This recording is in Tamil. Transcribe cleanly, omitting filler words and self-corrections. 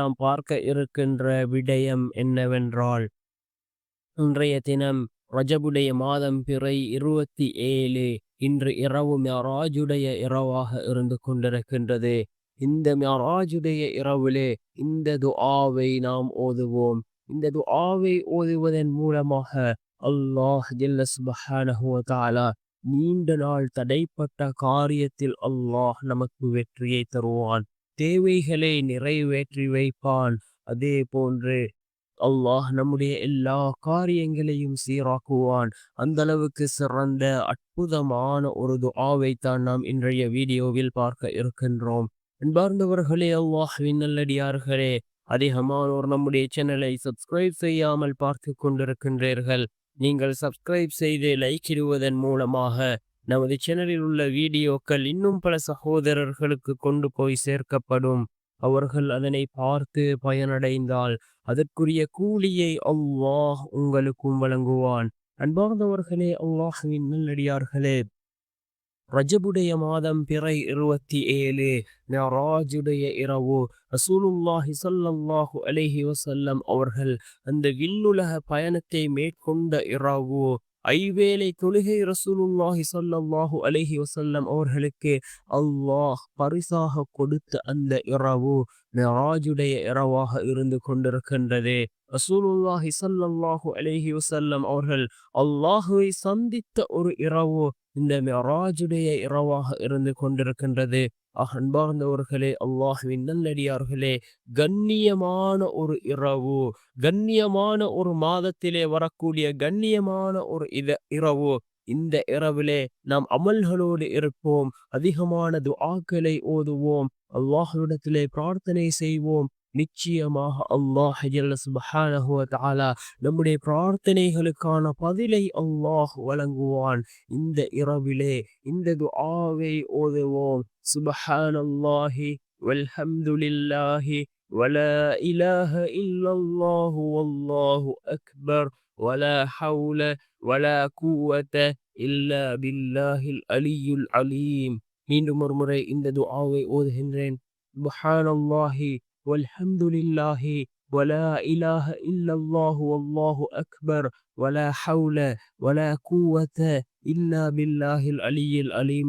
நாம் பார்க்க இருக்கின்ற விடயம் என்னவென்றால், இன்றைய தினம் ரஜபுடைய மாதம் பிறை 27. இன்று இரவு மிஅராஜுடைய இரவாக இருந்து கொண்டிருக்கின்றது. இந்த மிஅராஜுடைய இரவிலே இந்த துஆவை நாம் ஓதுவோம். இந்த துஆவை ஓதுவதன் மூலமாக அல்லாஹ் ஜல்ல சுப்ஹானஹு வ தஆலா நீண்ட நாள் தடைப்பட்ட காரியத்தில் அல்லாஹ் நமக்கு வெற்றியை தருவான். தேவைகளை நிறைவேற்றி வைப்பான். அதே போன்று அல்லாஹ் நம்முடைய எல்லா காரியங்களையும் சீராக்குவான். அந்த அளவுக்கு சிறந்த அற்புதமான ஒரு துஆவைத்தான் நாம் இன்றைய வீடியோவில் பார்க்க இருக்கின்றோம். அன்பார்ந்தவர்களே, அல்லாஹ்வின் நல்லடியார்களே, அதிகமானோர் நம்முடைய சேனலை சப்ஸ்கிரைப் செய்யாமல் பார்த்து கொண்டிருக்கின்றீர்கள். நீங்கள் சப்ஸ்கிரைப் செய்து லைக் இடுவதன் மூலமாக நமது சேனலில் உள்ள வீடியோக்கள் இன்னும் பல சகோதரர்களுக்கு கொண்டு போய் சேர்க்கப்படும். அவர்கள் அதனை பார்த்து பயனடைந்தால் அதற்குரிய கூலியை அல்லாஹ் உங்களுக்கும் வழங்குவான். அன்பார்ந்தவர்களே, அல்லாஹ்வின் நல்லடியார்களே, ரஜபுடைய மாதம் பிறை 27 மிஅராஜுடைய இரவு. ரசூலுல்லாஹி ஸல்லல்லாஹு அலைஹி வஸல்லம் அவர்கள் அந்த விண்ணுலக பயணத்தை மேற்கொண்ட இரவு. ஐவேளை தொழுகை ரசூலுல்லாஹி ஸல்லல்லாஹு அலைஹி வஸல்லம் அவர்களுக்கு அல்லாஹ் பரிசாக கொடுத்த அந்த இரவு மிஅராஜுடைய இரவாக இருந்து கொண்டிருக்கின்றது. ரசூலுல்லாஹி ஸல்லல்லாஹு அலைஹி வஸல்லம் அவர்கள் அல்லாஹுவை சந்தித்த ஒரு இரவு இந்த மிஅராஜுடைய இரவாக இருந்து கொண்டிருக்கின்றது. அன்பார்ந்தவர்களே, அல்லாஹ்வின் நல்லடியார்களே, கண்ணியமான ஒரு இரவு, கண்ணியமான ஒரு மாதத்திலே வரக்கூடிய கண்ணியமான ஒரு இரவு. இந்த இரவிலே நாம் அமல்களோடு இருப்போம். அதிகமான துஆக்களை ஓதுவோம். அல்லாஹ்விடத்திலே பிரார்த்தனை செய்வோம். நிச்சயமாக அல்லாஹ் ஜல்ல சுப்ஹானஹு வ தஆலா நம்முடைய பிரார்த்தனைகளுக்கான பதிலை அல்லாஹ் வழங்குவான். இந்த இரவிலே இந்த துஆவை ஓதுவோம். சுப்ஹானல்லாஹி வல்ஹம்துலில்லாஹி வலா இலாஹ இல்லல்லாஹு வல்லாஹு அக்பர் வலா ஹவுல வலா குவத இல்லா பில்லாஹில் அலியுல் அலீம். மீண்டும் ஒரு முறை இந்த துஆவை ஓதுகின்றேன். சுப்ஹானல்லாஹி வல்ஹம்துலில்லாஹி ولا إله إلا الله والله أكبر ولا حول ولا قوة إلا بالله العلي العليم.